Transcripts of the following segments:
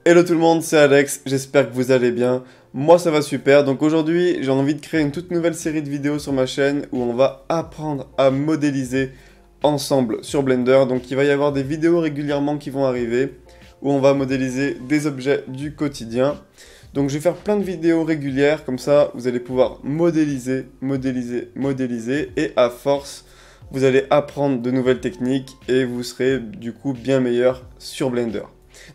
Hello tout le monde, c'est Alex, j'espère que vous allez bien. Moi ça va super, donc aujourd'hui j'ai envie de créer une toute nouvelle série de vidéos sur ma chaîne où on va apprendre à modéliser ensemble sur Blender. Donc il va y avoir des vidéos régulièrement qui vont arriver où on va modéliser des objets du quotidien. Donc je vais faire plein de vidéos régulières, comme ça vous allez pouvoir modéliser, modéliser et à force vous allez apprendre de nouvelles techniques et vous serez du coup bien meilleur sur Blender.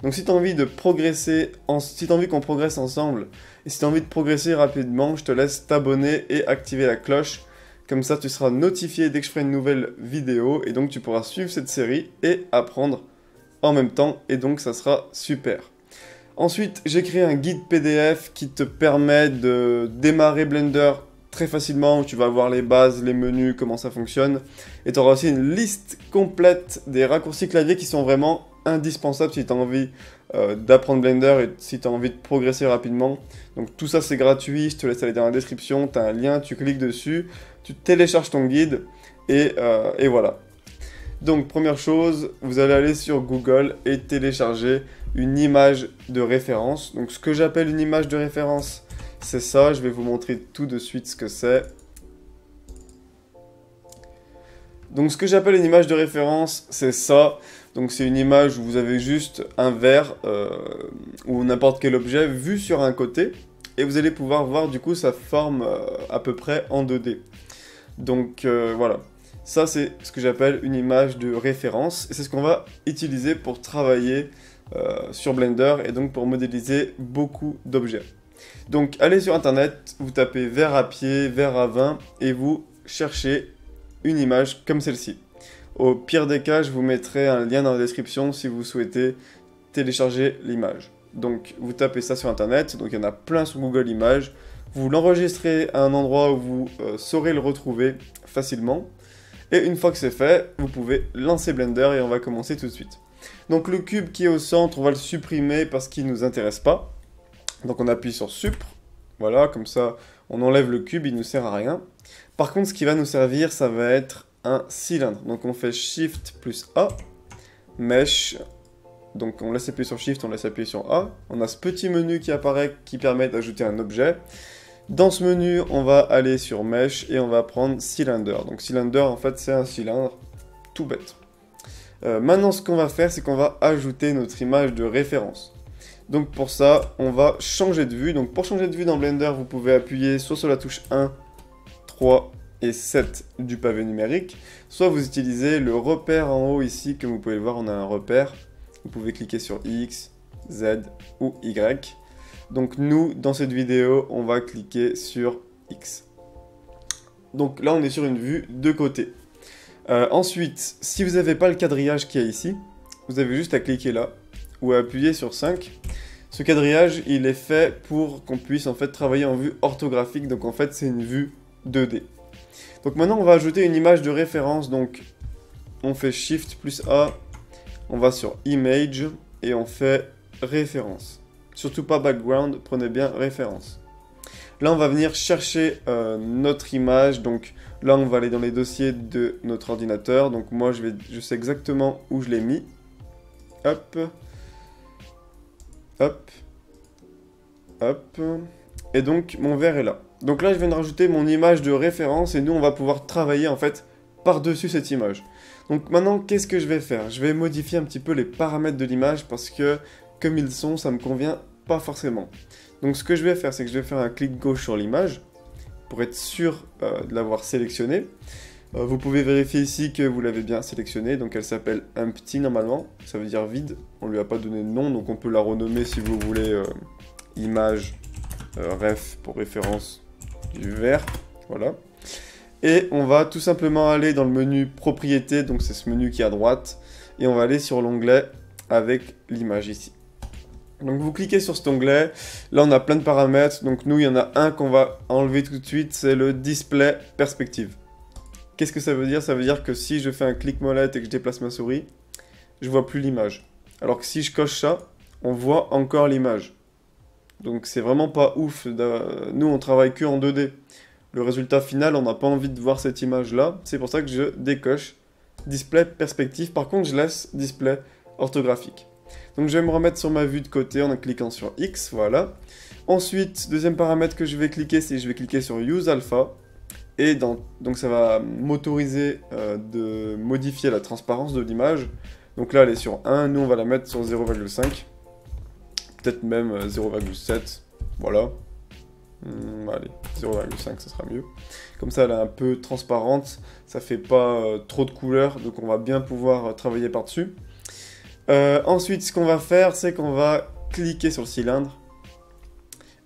Donc si tu as envie de progresser, si tu as envie qu'on progresse ensemble, et si tu as envie de progresser rapidement, je te laisse t'abonner et activer la cloche. Comme ça, tu seras notifié dès que je ferai une nouvelle vidéo, et donc tu pourras suivre cette série et apprendre en même temps, et donc ça sera super. Ensuite, j'ai créé un guide PDF qui te permet de démarrer Blender très facilement, où tu vas voir les bases, les menus, comment ça fonctionne. Et tu auras aussi une liste complète des raccourcis clavier qui sont vraiment indispensables si tu as envie d'apprendre Blender et si tu as envie de progresser rapidement. Donc tout ça c'est gratuit, je te laisse aller dans la description, tu as un lien, tu cliques dessus, tu télécharges ton guide et voilà. Donc première chose, vous allez aller sur Google et télécharger une image de référence. Donc ce que j'appelle une image de référence, c'est ça, je vais vous montrer tout de suite ce que c'est. Donc ce que j'appelle une image de référence, c'est ça. Donc c'est une image où vous avez juste un verre ou n'importe quel objet vu sur un côté. Et vous allez pouvoir voir du coup sa forme à peu près en 2D. Donc voilà. Ça c'est ce que j'appelle une image de référence. Et c'est ce qu'on va utiliser pour travailler sur Blender et donc pour modéliser beaucoup d'objets. Donc allez sur internet, vous tapez verre à pied, verre à vin et vous cherchez une image comme celle-ci. Au pire des cas, je vous mettrai un lien dans la description si vous souhaitez télécharger l'image. Donc vous tapez ça sur internet, donc il y en a plein sur Google Images. Vous l'enregistrez à un endroit où vous saurez le retrouver facilement. Et une fois que c'est fait, vous pouvez lancer Blender et on va commencer tout de suite. Donc le cube qui est au centre, on va le supprimer parce qu'il ne nous intéresse pas. Donc on appuie sur Supr, voilà, comme ça on enlève le cube, il ne nous sert à rien. Par contre, ce qui va nous servir, ça va être un cylindre. Donc on fait Shift plus A, Mesh, donc on laisse appuyer sur Shift, on laisse appuyer sur A. On a ce petit menu qui apparaît qui permet d'ajouter un objet. Dans ce menu, on va aller sur Mesh et on va prendre Cylinder. Donc Cylinder, en fait, c'est un cylindre, tout bête. Maintenant, ce qu'on va faire, c'est qu'on va ajouter notre image de référence. Donc pour ça, on va changer de vue. Donc pour changer de vue dans Blender, vous pouvez appuyer soit sur la touche 1, 3 et 7 du pavé numérique, soit vous utilisez le repère en haut ici, comme vous pouvez le voir, on a un repère. Vous pouvez cliquer sur X, Z ou Y. Donc nous, dans cette vidéo, on va cliquer sur X. Donc là, on est sur une vue de côté. Ensuite, si vous n'avez pas le quadrillage qu'il y a ici, vous avez juste à cliquer là, ou à appuyer sur 5. Ce quadrillage, il est fait pour qu'on puisse en fait travailler en vue orthographique, donc en fait c'est une vue 2D. Donc maintenant on va ajouter une image de référence, donc on fait Shift plus A, on va sur Image et on fait référence. Surtout pas background, prenez bien référence. Là on va venir chercher notre image, donc là on va aller dans les dossiers de notre ordinateur, donc moi je sais exactement où je l'ai mis. Hop. Hop, hop, et donc mon verre est là. Donc là je viens de rajouter mon image de référence et nous on va pouvoir travailler en fait par-dessus cette image. Donc maintenant qu'est-ce que je vais faire? Je vais modifier un petit peu les paramètres de l'image parce que comme ils sont ça me convient pas forcément. Donc ce que je vais faire c'est que je vais faire un clic gauche sur l'image pour être sûr de l'avoir sélectionné. Vous pouvez vérifier ici que vous l'avez bien sélectionnée, donc elle s'appelle empty normalement, ça veut dire vide, on lui a pas donné de nom, donc on peut la renommer si vous voulez image ref pour référence du verre, voilà. Et on va tout simplement aller dans le menu propriété, donc c'est ce menu qui est à droite, et on va aller sur l'onglet avec l'image ici. Donc vous cliquez sur cet onglet, là on a plein de paramètres, donc nous il y en a un qu'on va enlever tout de suite, c'est le display perspective. Qu'est-ce que ça veut dire? Ça veut dire que si je fais un clic molette et que je déplace ma souris, je vois plus l'image. Alors que si je coche ça, on voit encore l'image. Donc c'est vraiment pas ouf. Nous on travaille que en 2D. Le résultat final, on n'a pas envie de voir cette image-là. C'est pour ça que je décoche display perspective. Par contre, je laisse display orthographique. Donc je vais me remettre sur ma vue de côté en cliquant sur X, voilà. Ensuite, deuxième paramètre que je vais cliquer, c'est je vais cliquer sur Use Alpha. Et donc ça va m'autoriser de modifier la transparence de l'image. Donc là elle est sur 1, nous on va la mettre sur 0,5. Peut-être même 0,7, voilà. Allez, 0,5 ça sera mieux. Comme ça elle est un peu transparente, ça fait pas trop de couleurs, donc on va bien pouvoir travailler par-dessus. Ensuite ce qu'on va faire, c'est qu'on va cliquer sur le cylindre.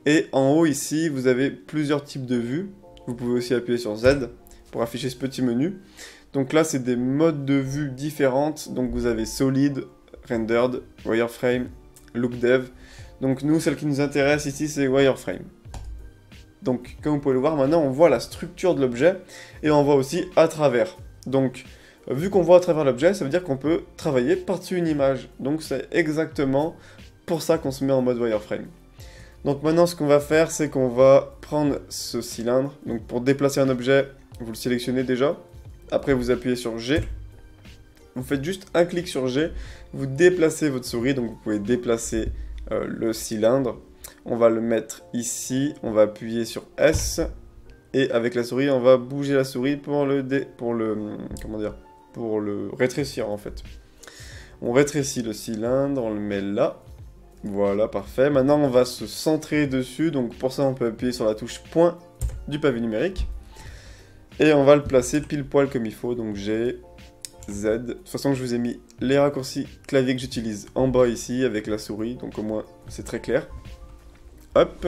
Et en haut ici, vous avez plusieurs types de vues. Vous pouvez aussi appuyer sur Z pour afficher ce petit menu. Donc là, c'est des modes de vue différentes. Donc vous avez Solid, Rendered, Wireframe, Look Dev. Donc nous, celle qui nous intéresse ici, c'est Wireframe. Donc comme vous pouvez le voir, maintenant on voit la structure de l'objet et on voit aussi à travers. Donc vu qu'on voit à travers l'objet, ça veut dire qu'on peut travailler par-dessus une image. Donc c'est exactement pour ça qu'on se met en mode Wireframe. Donc maintenant ce qu'on va faire, c'est qu'on va prendre ce cylindre. Donc pour déplacer un objet, vous le sélectionnez déjà. Après vous appuyez sur G. Vous faites juste un clic sur G. Vous déplacez votre souris, donc vous pouvez déplacer le cylindre. On va le mettre ici, on va appuyer sur S. Et avec la souris, on va bouger la souris pour le rétrécir en fait. On rétrécit le cylindre, on le met là. Voilà, parfait. Maintenant, on va se centrer dessus. Donc, pour ça, on peut appuyer sur la touche point du pavé numérique. Et on va le placer pile poil comme il faut. Donc, G, Z. De toute façon, je vous ai mis les raccourcis clavier que j'utilise en bas ici avec la souris. Donc, au moins, c'est très clair. Hop.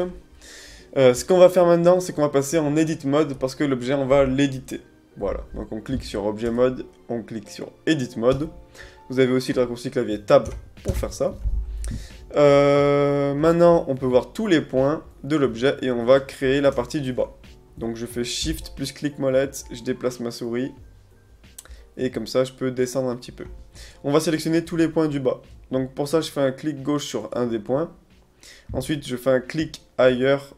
Ce qu'on va faire maintenant, c'est qu'on va passer en Edit Mode parce que l'objet, on va l'éditer. Voilà. Donc, on clique sur Objet Mode. On clique sur Edit Mode. Vous avez aussi le raccourci clavier Tab pour faire ça. Maintenant, on peut voir tous les points de l'objet et on va créer la partie du bas. Donc je fais Shift plus clic molette, je déplace ma souris et comme ça je peux descendre un petit peu. On va sélectionner tous les points du bas. Donc pour ça je fais un clic gauche sur un des points. Ensuite je fais un clic ailleurs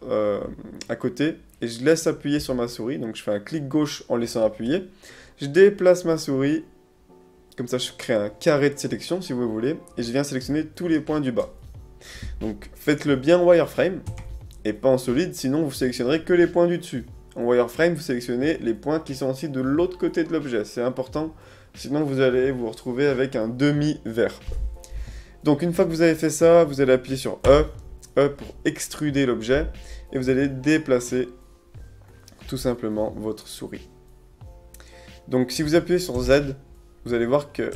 à côté et je laisse appuyer sur ma souris. Donc je fais un clic gauche en laissant appuyer. Je déplace ma souris. Comme ça je crée un carré de sélection si vous voulez et je viens sélectionner tous les points du bas. Donc faites-le bien en wireframe et pas en solide, sinon vous sélectionnerez que les points du dessus. En wireframe, vous sélectionnez les points qui sont aussi de l'autre côté de l'objet, c'est important, sinon vous allez vous retrouver avec un demi-vert. Donc une fois que vous avez fait ça, vous allez appuyer sur E pour extruder l'objet et vous allez déplacer tout simplement votre souris. Donc si vous appuyez sur Z, vous allez voir que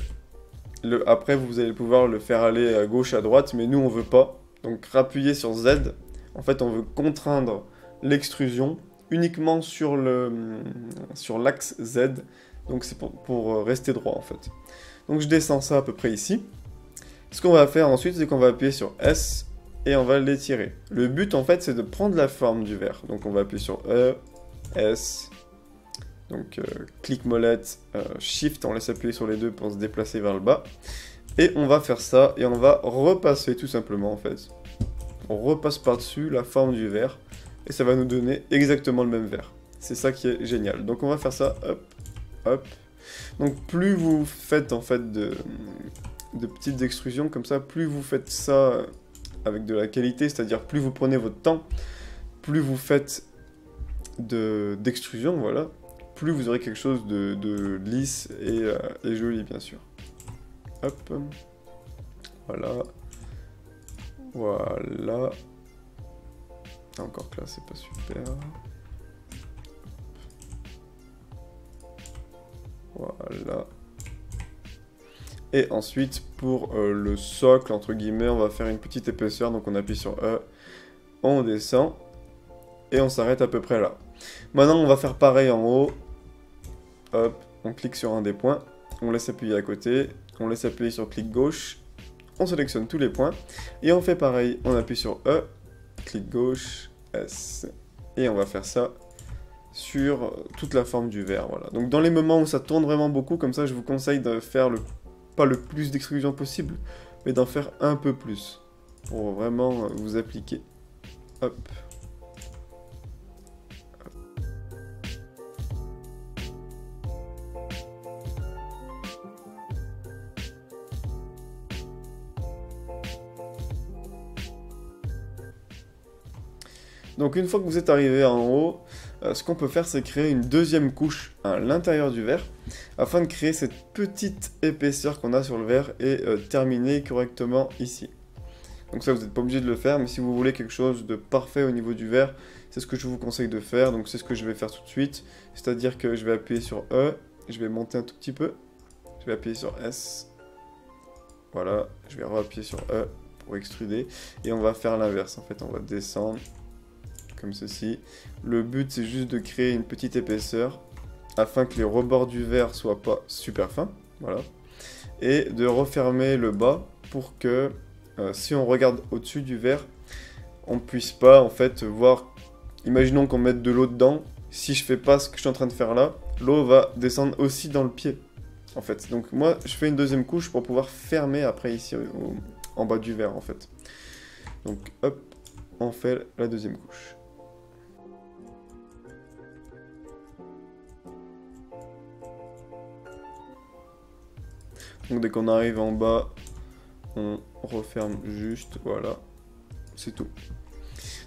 après vous allez pouvoir le faire aller à gauche, à droite, mais nous on veut pas. Donc rappuyez sur Z, en fait on veut contraindre l'extrusion uniquement sur l'axe Z, donc c'est pour rester droit en fait. Donc je descends ça à peu près ici. Ce qu'on va faire ensuite, c'est qu'on va appuyer sur S et on va l'étirer. Le but en fait c'est de prendre la forme du verre. Donc on va appuyer sur E, S, donc clic molette, Shift, on laisse appuyer sur les deux pour se déplacer vers le bas. Et on va faire ça, et on va repasser tout simplement en fait. On repasse par-dessus la forme du verre, et ça va nous donner exactement le même verre. C'est ça qui est génial. Donc on va faire ça, hop, hop. Donc plus vous faites en fait de petites extrusions comme ça, plus vous faites ça avec de la qualité, c'est-à-dire plus vous prenez votre temps, plus vous faites d'extrusion, voilà, plus vous aurez quelque chose de lisse et joli, bien sûr. Hop. Voilà. Voilà. Encore que là, c'est pas super. Voilà. Et ensuite, pour le socle, entre guillemets, on va faire une petite épaisseur. Donc on appuie sur E, on descend, et on s'arrête à peu près là. Maintenant, on va faire pareil en haut. Hop, on clique sur un des points, on laisse appuyer à côté, on laisse appuyer sur clic gauche, on sélectionne tous les points, et on fait pareil, on appuie sur E, clic gauche, S, et on va faire ça sur toute la forme du verre, voilà. Donc dans les moments où ça tourne vraiment beaucoup, comme ça je vous conseille de faire pas le plus d'extrusion possible, mais d'en faire un peu plus, pour vraiment vous appliquer. Hop. Donc une fois que vous êtes arrivé en haut, ce qu'on peut faire c'est créer une deuxième couche à l'intérieur du verre, afin de créer cette petite épaisseur qu'on a sur le verre et terminer correctement ici. Donc ça vous n'êtes pas obligé de le faire, mais si vous voulez quelque chose de parfait au niveau du verre, c'est ce que je vous conseille de faire, donc c'est ce que je vais faire tout de suite. C'est-à-dire que je vais appuyer sur E, je vais monter un tout petit peu, je vais appuyer sur S, voilà, je vais re-appuyer sur E pour extruder, et on va faire l'inverse, en fait on va descendre, comme ceci. Le but c'est juste de créer une petite épaisseur, afin que les rebords du verre soient pas super fins, voilà, et de refermer le bas pour que si on regarde au-dessus du verre, on puisse pas en fait voir, imaginons qu'on mette de l'eau dedans, si je fais pas ce que je suis en train de faire là, l'eau va descendre aussi dans le pied, en fait. Donc moi, je fais une deuxième couche pour pouvoir fermer après ici, en bas du verre, en fait. Donc hop, on fait la deuxième couche. Donc dès qu'on arrive en bas, on referme juste, voilà, c'est tout.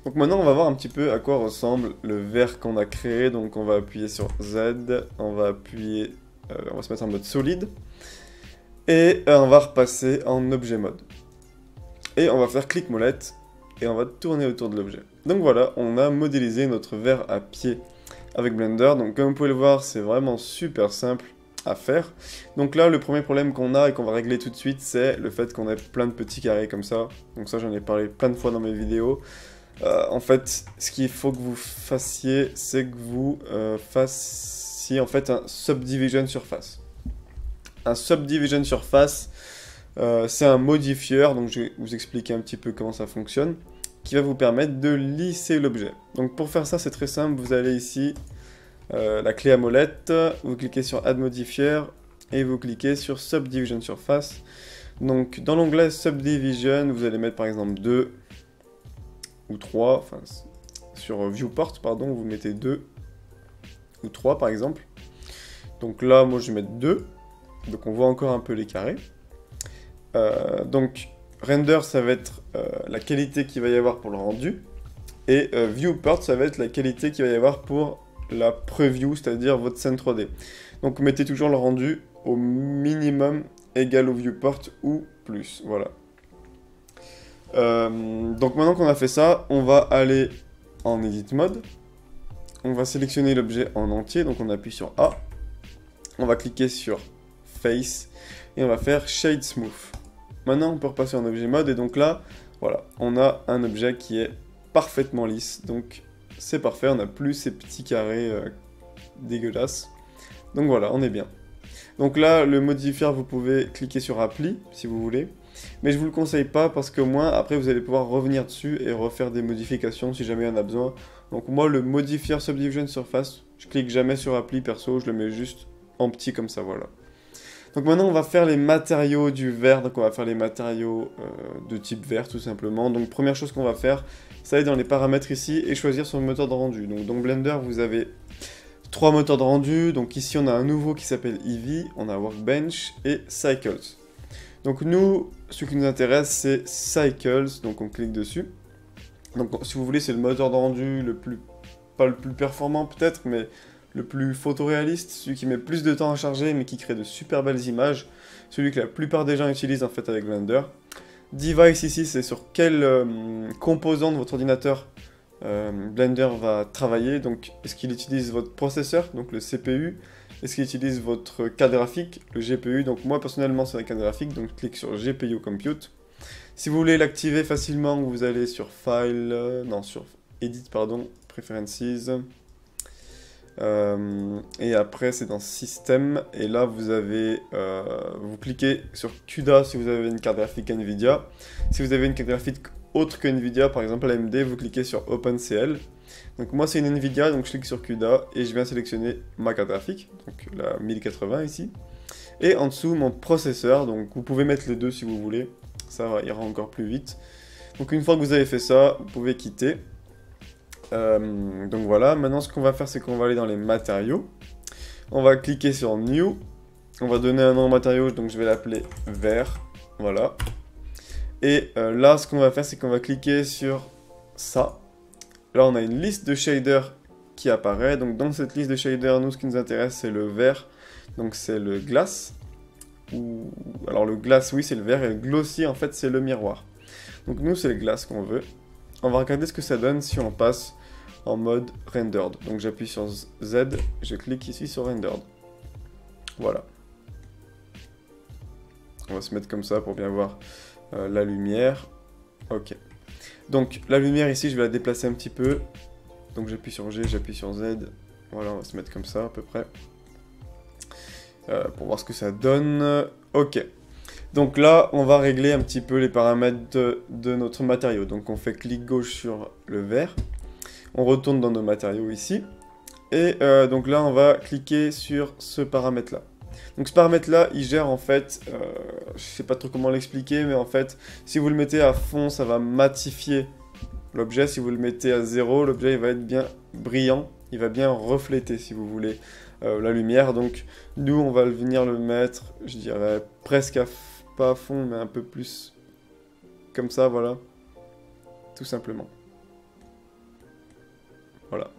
Donc maintenant on va voir un petit peu à quoi ressemble le verre qu'on a créé. Donc on va appuyer sur Z, on va appuyer, on va se mettre en mode solide, et on va repasser en objet mode. Et on va faire clic molette, et on va tourner autour de l'objet. Donc voilà, on a modélisé notre verre à pied avec Blender. Donc comme vous pouvez le voir, c'est vraiment super simple à faire. Donc là, le premier problème qu'on a et qu'on va régler tout de suite, c'est le fait qu'on ait plein de petits carrés comme ça. Donc ça, j'en ai parlé plein de fois dans mes vidéos. En fait, ce qu'il faut que vous fassiez, c'est que vous fassiez en fait un subdivision surface. Un subdivision surface, c'est un modifieur, donc je vais vous expliquer un petit peu comment ça fonctionne, qui va vous permettre de lisser l'objet. Donc pour faire ça, c'est très simple, vous allez ici, la clé à molette, vous cliquez sur Add Modifier et vous cliquez sur Subdivision Surface. Donc dans l'onglet Subdivision, vous allez mettre par exemple 2 ou 3, enfin sur Viewport, pardon, vous mettez 2 ou 3 par exemple. Donc là, moi je vais mettre 2, donc on voit encore un peu les carrés. Donc Render, ça va être la qualité qu'il va y avoir pour le rendu, et Viewport, ça va être la qualité qu'il va y avoir pour la preview, c'est-à-dire votre scène 3D. Donc mettez toujours le rendu au minimum égal au viewport ou plus, voilà. Donc maintenant qu'on a fait ça, on va aller en edit mode. On va sélectionner l'objet en entier, donc on appuie sur A. On va cliquer sur Face et on va faire Shade Smooth. Maintenant on peut repasser en objet mode et donc là, voilà, on a un objet qui est parfaitement lisse, donc c'est parfait, on n'a plus ces petits carrés dégueulasses. Donc voilà, on est bien. Donc là, le modifier, vous pouvez cliquer sur Appli, si vous voulez. Mais je vous le conseille pas, parce qu'au moins, après, vous allez pouvoir revenir dessus et refaire des modifications si jamais il y en a besoin. Donc moi, le modifier Subdivision Surface, je clique jamais sur Appli, perso, je le mets juste en petit comme ça, voilà. Donc maintenant, on va faire les matériaux du verre. Donc on va faire les matériaux de type verre, tout simplement. Donc première chose qu'on va faire, c'est aller dans les paramètres ici et choisir son moteur de rendu. Donc dans Blender, vous avez 3 moteurs de rendu. Donc ici, on a un nouveau qui s'appelle Eevee, on a Workbench et Cycles. Donc nous, ce qui nous intéresse, c'est Cycles, donc on clique dessus. Donc si vous voulez, c'est le moteur de rendu le plus, pas le plus performant peut-être, mais le plus photoréaliste, celui qui met plus de temps à charger, mais qui crée de super belles images, celui que la plupart des gens utilisent en fait avec Blender. Device ici, c'est sur quel composant de votre ordinateur Blender va travailler. Donc est-ce qu'il utilise votre processeur, donc le CPU, est-ce qu'il utilise votre carte graphique, le GPU. Donc moi personnellement c'est la carte graphique, donc je clique sur GPU Compute. Si vous voulez l'activer facilement, vous allez sur File, sur Edit, pardon, Preferences, et après c'est dans Système, et là vous avez, vous cliquez sur CUDA si vous avez une carte graphique Nvidia. Si vous avez une carte graphique autre que Nvidia, par exemple AMD, vous cliquez sur OpenCL. Donc moi c'est une Nvidia, donc je clique sur CUDA et je viens sélectionner ma carte graphique, donc la 1080 ici. Et en dessous mon processeur, donc vous pouvez mettre les deux si vous voulez, ça ira encore plus vite. Donc une fois que vous avez fait ça, vous pouvez quitter. Donc voilà, maintenant ce qu'on va faire, c'est qu'on va aller dans les matériaux. On va cliquer sur New. On va donner un nom au matériau, donc je vais l'appeler verre. Voilà. Et là, ce qu'on va faire, c'est qu'on va cliquer sur ça. là on a une liste de shaders qui apparaît. Donc dans cette liste de shaders, nous ce qui nous intéresse c'est le vert, donc c'est le glace. Alors le glace oui c'est le vert et le glossy en fait c'est le miroir. Donc nous c'est le glace qu'on veut. On va regarder ce que ça donne si on passe en mode rendered. Donc j'appuie sur Z, je clique ici sur rendered. Voilà. On va se mettre comme ça pour bien voir la lumière. Ok. Donc la lumière ici, je vais la déplacer un petit peu. Donc j'appuie sur G, j'appuie sur Z. Voilà, on va se mettre comme ça à peu près. Pour voir ce que ça donne. Ok. Donc là, on va régler un petit peu les paramètres de notre matériau. Donc on fait clic gauche sur le vert. On retourne dans nos matériaux ici. Et donc là, on va cliquer sur ce paramètre-là. Donc ce paramètre-là, il gère en fait, je sais pas trop comment l'expliquer, mais en fait, si vous le mettez à fond, ça va matifier l'objet. Si vous le mettez à 0, l'objet il va être bien brillant, il va bien refléter, si vous voulez, la lumière. Donc nous, on va venir le mettre, je dirais, presque pas à fond, mais un peu plus comme ça, voilà, tout simplement. Voilà.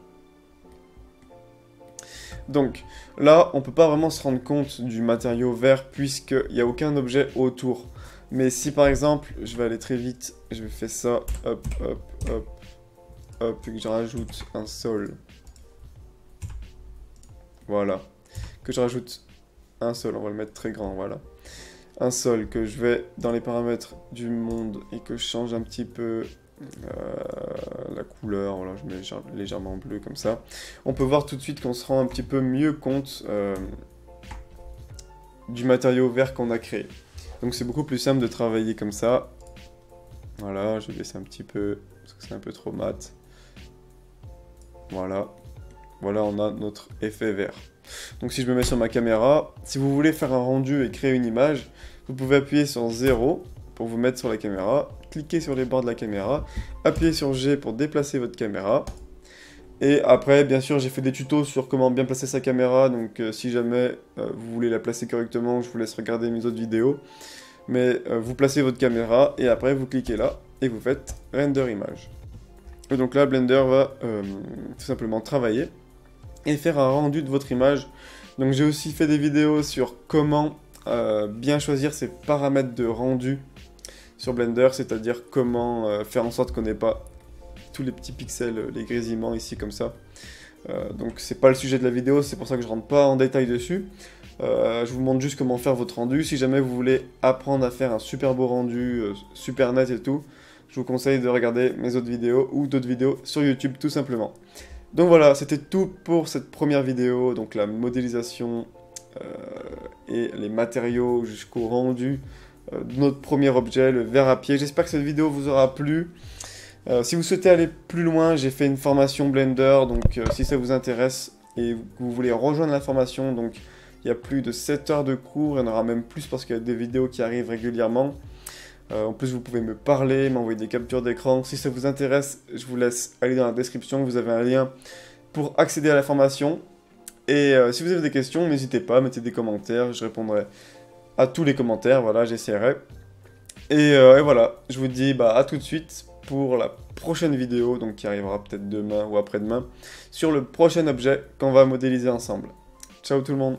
Donc là, on peut pas vraiment se rendre compte du matériau vert puisqu'il n'y a aucun objet autour. Mais si par exemple, je vais aller très vite, je vais faire ça, hop, hop, hop, hop, et que je rajoute un sol. Voilà. Que je rajoute un sol, on va le mettre très grand, voilà. Un sol, que je vais dans les paramètres du monde et que je change un petit peu la couleur, voilà, je mets légèrement bleu comme ça. On peut voir tout de suite qu'on se rend un petit peu mieux compte du matériau vert qu'on a créé. Donc c'est beaucoup plus simple de travailler comme ça. Voilà, je vais baisser un petit peu, parce que c'est un peu trop mat. Voilà. Voilà, on a notre effet vert. Donc si je me mets sur ma caméra, si vous voulez faire un rendu et créer une image, vous pouvez appuyer sur 0 pour vous mettre sur la caméra, cliquez sur les bords de la caméra, appuyez sur G pour déplacer votre caméra. Et après, bien sûr, j'ai fait des tutos sur comment bien placer sa caméra, donc si jamais vous voulez la placer correctement, je vous laisse regarder mes autres vidéos. Mais vous placez votre caméra et après vous cliquez là et vous faites render image. Et donc là, Blender va tout simplement travailler et faire un rendu de votre image. Donc j'ai aussi fait des vidéos sur comment bien choisir ces paramètres de rendu sur Blender, c'est-à-dire comment faire en sorte qu'on n'ait pas tous les petits pixels, les grésillements ici comme ça. Donc c'est pas le sujet de la vidéo, c'est pour ça que je rentre pas en détail dessus. Je vous montre juste comment faire votre rendu. Si jamais vous voulez apprendre à faire un super beau rendu, super net et tout, je vous conseille de regarder mes autres vidéos ou d'autres vidéos sur YouTube tout simplement. Donc voilà, c'était tout pour cette première vidéo, donc la modélisation et les matériaux jusqu'au rendu de notre premier objet, le verre à pied. J'espère que cette vidéo vous aura plu. Si vous souhaitez aller plus loin, j'ai fait une formation Blender, donc si ça vous intéresse et que vous voulez rejoindre la formation, donc il y a plus de 7 heures de cours, il y en aura même plus parce qu'il y a des vidéos qui arrivent régulièrement. En plus, vous pouvez me parler, m'envoyer des captures d'écran. Si ça vous intéresse, je vous laisse aller dans la description, vous avez un lien pour accéder à la formation. Et si vous avez des questions, n'hésitez pas, mettez des commentaires, je répondrai à tous les commentaires, voilà, j'essaierai. Et voilà, je vous dis à tout de suite pour la prochaine vidéo, donc qui arrivera peut-être demain ou après-demain, sur le prochain objet qu'on va modéliser ensemble. Ciao tout le monde!